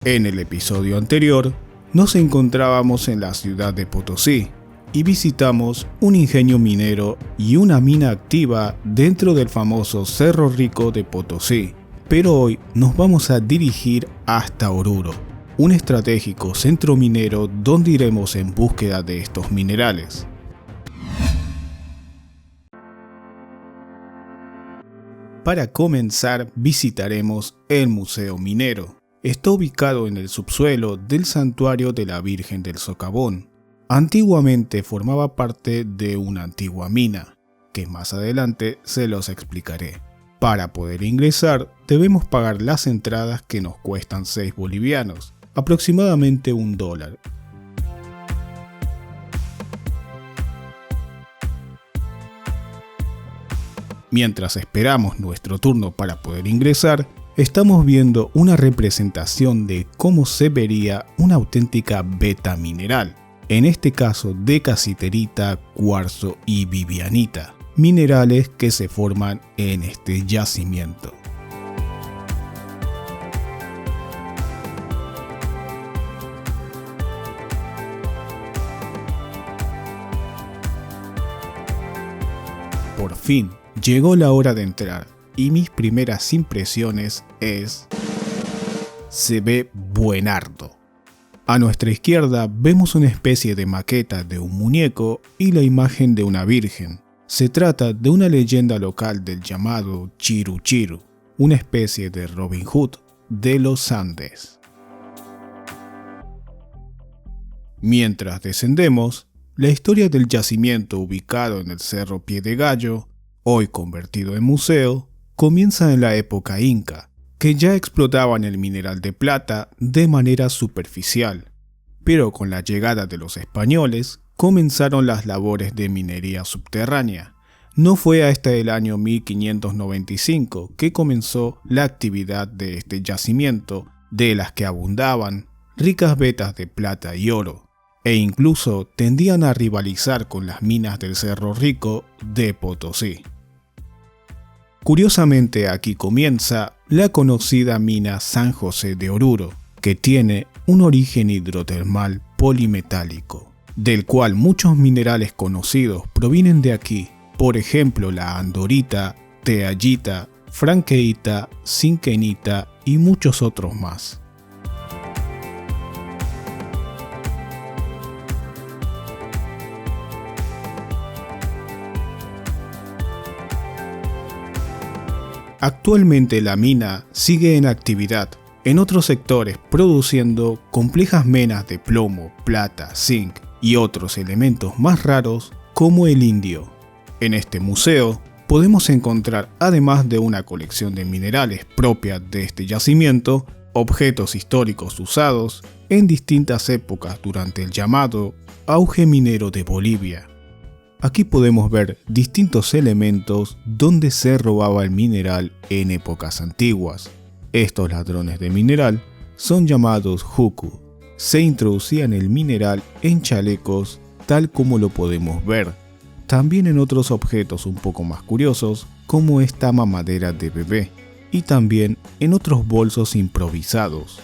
En el episodio anterior, nos encontrábamos en la ciudad de Potosí y visitamos un ingenio minero y una mina activa dentro del famoso Cerro Rico de Potosí. Pero hoy nos vamos a dirigir hasta Oruro, un estratégico centro minero donde iremos en búsqueda de estos minerales. Para comenzar, visitaremos el Museo Minero. Está ubicado en el subsuelo del Santuario de la Virgen del Socavón. Antiguamente formaba parte de una antigua mina, que más adelante se los explicaré. Para poder ingresar, debemos pagar las entradas que nos cuestan 6 bolivianos, aproximadamente $1. Mientras esperamos nuestro turno para poder ingresar, estamos viendo una representación de cómo se vería una auténtica veta mineral, en este caso de casiterita, cuarzo y vivianita, minerales que se forman en este yacimiento. Por fin, llegó la hora de entrar y mis primeras impresiones es: se ve buenardo. A nuestra izquierda vemos una especie de maqueta de un muñeco y la imagen de una virgen. Se trata de una leyenda local del llamado Chiru Chiru, una especie de Robin Hood de los Andes. Mientras descendemos, la historia del yacimiento ubicado en el Cerro Pie de Gallo, hoy convertido en museo, comienza en la época inca, que ya explotaban el mineral de plata de manera superficial, pero con la llegada de los españoles comenzaron las labores de minería subterránea. No fue hasta el año 1595 que comenzó la actividad de este yacimiento, de las que abundaban ricas vetas de plata y oro, e incluso tendían a rivalizar con las minas del Cerro Rico de Potosí. Curiosamente, aquí comienza la conocida mina San José de Oruro, que tiene un origen hidrotermal polimetálico, del cual muchos minerales conocidos provienen de aquí, por ejemplo la andorita, teallita, franqueita, zinkenita y muchos otros más. Actualmente la mina sigue en actividad en otros sectores produciendo complejas menas de plomo, plata, zinc y otros elementos más raros como el indio. En este museo podemos encontrar, además de una colección de minerales propia de este yacimiento, objetos históricos usados en distintas épocas durante el llamado auge minero de Bolivia. Aquí podemos ver distintos elementos donde se robaba el mineral en épocas antiguas. Estos ladrones de mineral son llamados juku. Se introducían el mineral en chalecos, tal como lo podemos ver. También en otros objetos un poco más curiosos, como esta mamadera de bebé, y también en otros bolsos improvisados.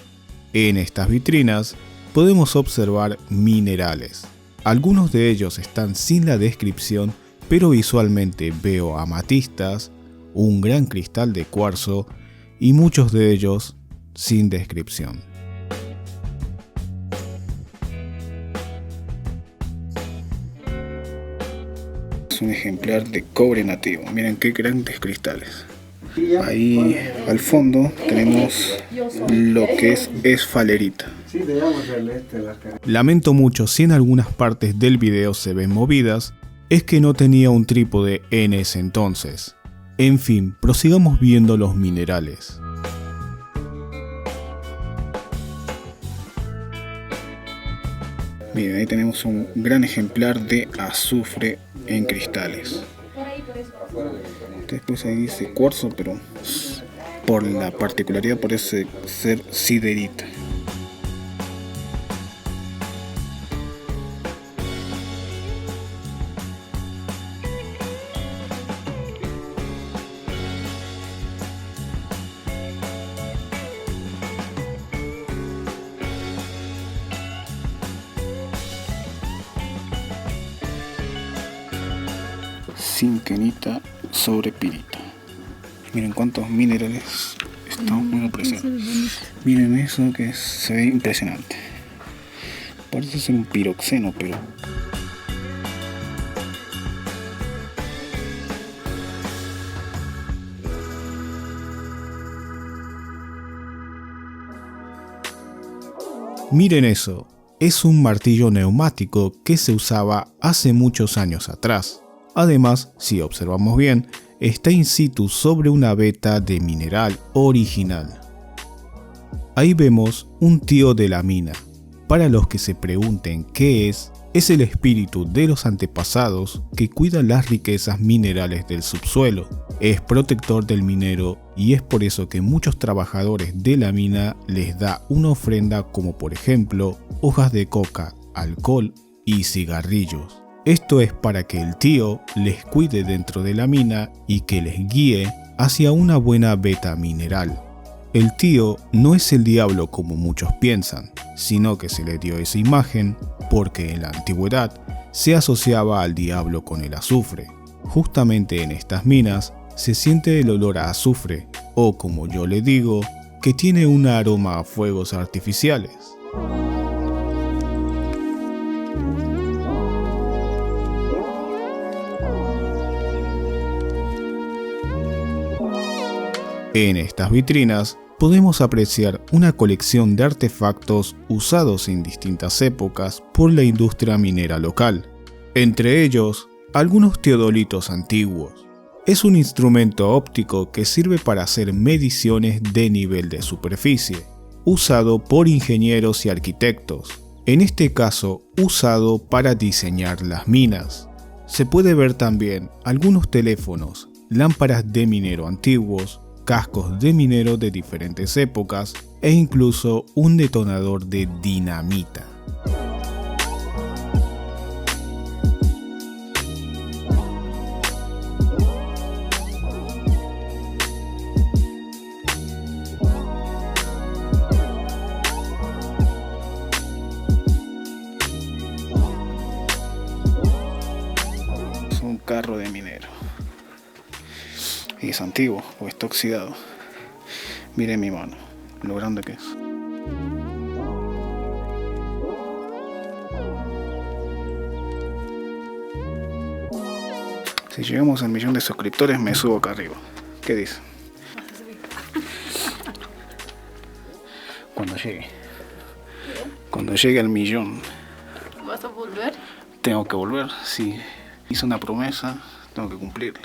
En estas vitrinas podemos observar minerales. Algunos de ellos están sin la descripción, pero visualmente veo amatistas, un gran cristal de cuarzo y muchos de ellos sin descripción. Es un ejemplar de cobre nativo, miren qué grandes cristales. Ahí al fondo tenemos lo que es esfalerita. Lamento mucho si en algunas partes del video se ven movidas, es que no tenía un trípode en ese entonces. En fin, prosigamos viendo los minerales. Miren, ahí tenemos un gran ejemplar de azufre en cristales. Después ahí dice cuarzo, pero por la particularidad parece ser siderita. zinquenita sobre pirita. Miren cuántos minerales están muy apreciados. Miren eso que se ve impresionante. Parece ser un piroxeno, pero... Miren eso, es un martillo neumático que se usaba hace muchos años atrás. Además, si observamos bien, está in situ sobre una veta de mineral original. Ahí vemos un tío de la mina. Para los que se pregunten qué es el espíritu de los antepasados que cuida las riquezas minerales del subsuelo. Es protector del minero y es por eso que muchos trabajadores de la mina les da una ofrenda como por ejemplo hojas de coca, alcohol y cigarrillos. Esto es para que el tío les cuide dentro de la mina y que les guíe hacia una buena veta mineral. El tío no es el diablo como muchos piensan, sino que se le dio esa imagen porque en la antigüedad se asociaba al diablo con el azufre. Justamente en estas minas se siente el olor a azufre, o como yo le digo, que tiene un aroma a fuegos artificiales. En estas vitrinas podemos apreciar una colección de artefactos usados en distintas épocas por la industria minera local, entre ellos algunos teodolitos antiguos. Es un instrumento óptico que sirve para hacer mediciones de nivel de superficie, usado por ingenieros y arquitectos, en este caso usado para diseñar las minas. Se puede ver también algunos teléfonos, lámparas de minero antiguos, cascos de minero de diferentes épocas e incluso un detonador de dinamita. Es un carro de minero. Y es antiguo o está oxidado. Miren mi mano, lo grande que es. Si llegamos al 1.000.000 de suscriptores me subo acá arriba. ¿Qué dice? Cuando llegue al 1.000.000. ¿Vas a volver? Tengo que volver. Si hice una promesa, tengo que cumplirla.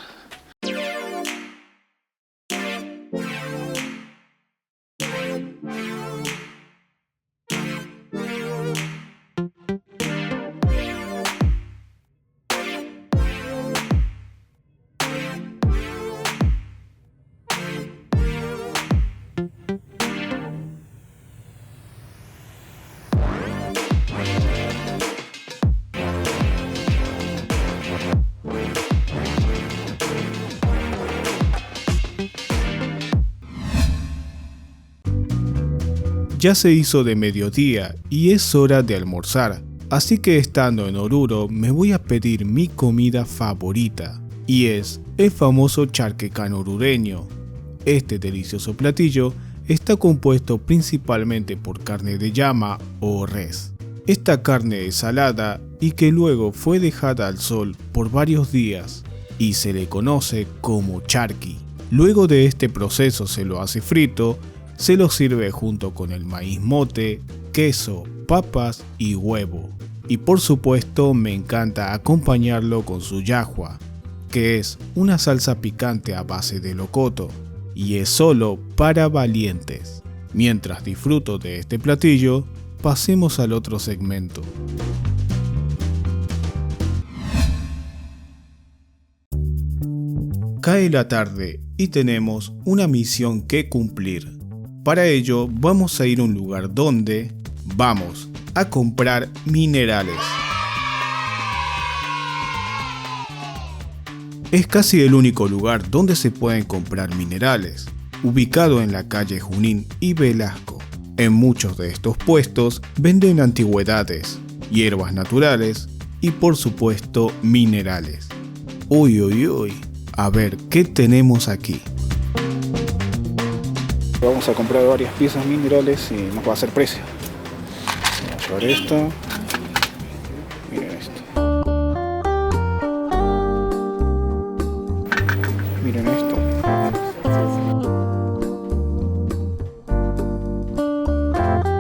Ya se hizo de mediodía y es hora de almorzar, así que estando en Oruro me voy a pedir mi comida favorita, y es el famoso charquecán orureño. Este delicioso platillo está compuesto principalmente por carne de llama o res. Esta carne es salada y que luego fue dejada al sol por varios días y se le conoce como charqui. Luego de este proceso se lo hace frito. Se lo sirve junto con el maíz mote, queso, papas y huevo. Y por supuesto me encanta acompañarlo con su yahua, que es una salsa picante a base de locoto, y es solo para valientes. Mientras disfruto de este platillo, pasemos al otro segmento. Cae la tarde y tenemos una misión que cumplir. Para ello vamos a ir a un lugar donde vamos a comprar minerales. Es casi el único lugar donde se pueden comprar minerales, ubicado en la calle Junín y Velasco. En muchos de estos puestos venden antigüedades, hierbas naturales y por supuesto minerales. Uy, uy, uy. A ver, ¿qué tenemos aquí? Vamos a comprar varias piezas minerales y nos va a hacer precio. Vamos a llevar esta. Miren esto. Miren esto.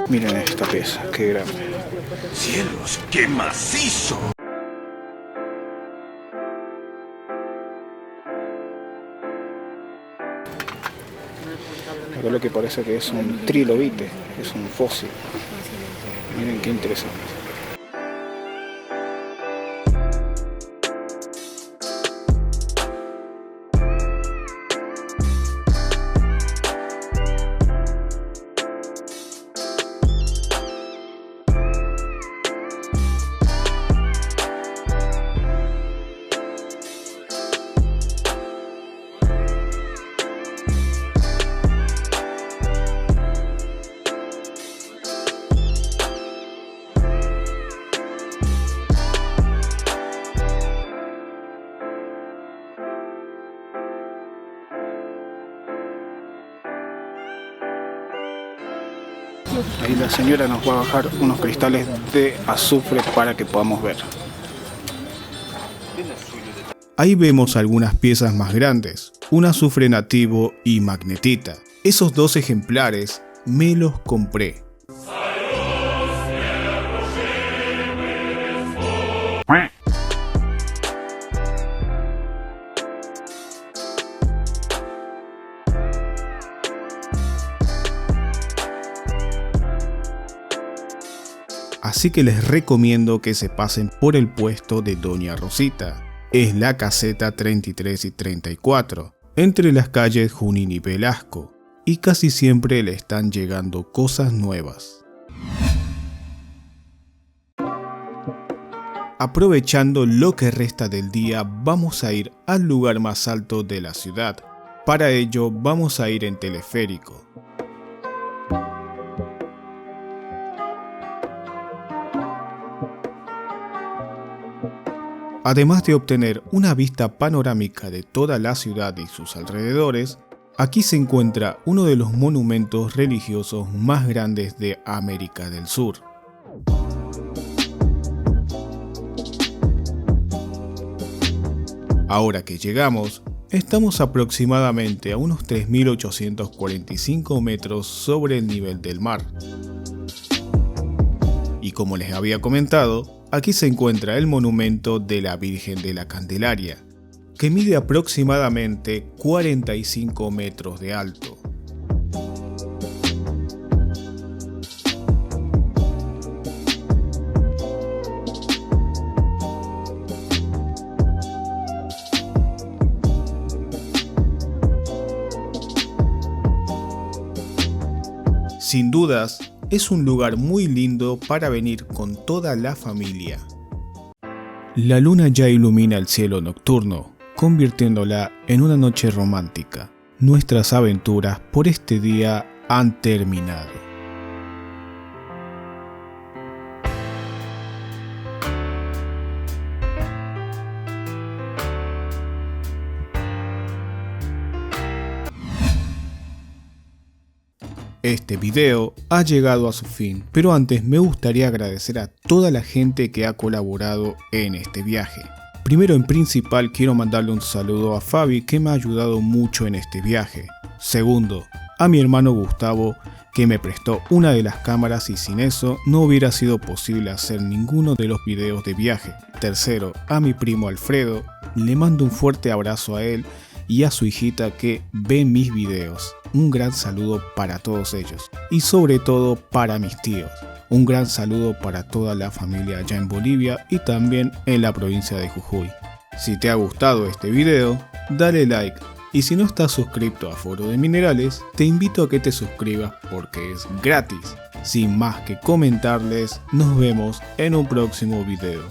Miren esta pieza, qué grande. ¡Cielos, qué macizo! Acá lo que parece que es un trilobite, es un fósil. Miren qué interesante. Ahí la señora nos va a bajar unos cristales de azufre para que podamos ver. Ahí vemos algunas piezas más grandes, un azufre nativo y magnetita. Esos dos ejemplares me los compré. Así que les recomiendo que se pasen por el puesto de Doña Rosita. Es la caseta 33 y 34, entre las calles Junín y Velasco, y casi siempre le están llegando cosas nuevas. Aprovechando lo que resta del día, vamos a ir al lugar más alto de la ciudad. Para ello vamos a ir en teleférico. Además de obtener una vista panorámica de toda la ciudad y sus alrededores, aquí se encuentra uno de los monumentos religiosos más grandes de América del Sur. Ahora que llegamos, estamos aproximadamente a unos 3.845 metros sobre el nivel del mar. Y como les había comentado, aquí se encuentra el monumento de la Virgen de la Candelaria, que mide aproximadamente 45 metros de alto. Sin dudas, es un lugar muy lindo para venir con toda la familia. La luna ya ilumina el cielo nocturno, convirtiéndola en una noche romántica. Nuestras aventuras por este día han terminado. Este video ha llegado a su fin, pero antes me gustaría agradecer a toda la gente que ha colaborado en este viaje. Primero en principal quiero mandarle un saludo a Fabi, que me ha ayudado mucho en este viaje. Segundo, a mi hermano Gustavo, que me prestó una de las cámaras y sin eso no hubiera sido posible hacer ninguno de los videos de viaje. Tercero, a mi primo Alfredo, le mando un fuerte abrazo a él y a su hijita que ve mis videos. Un gran saludo para todos ellos y sobre todo para mis tíos. Un gran saludo para toda la familia allá en Bolivia y también en la provincia de Jujuy. Si te ha gustado este video, dale like y si no estás suscrito a Foro de Minerales, te invito a que te suscribas porque es gratis. Sin más que comentarles, nos vemos en un próximo video.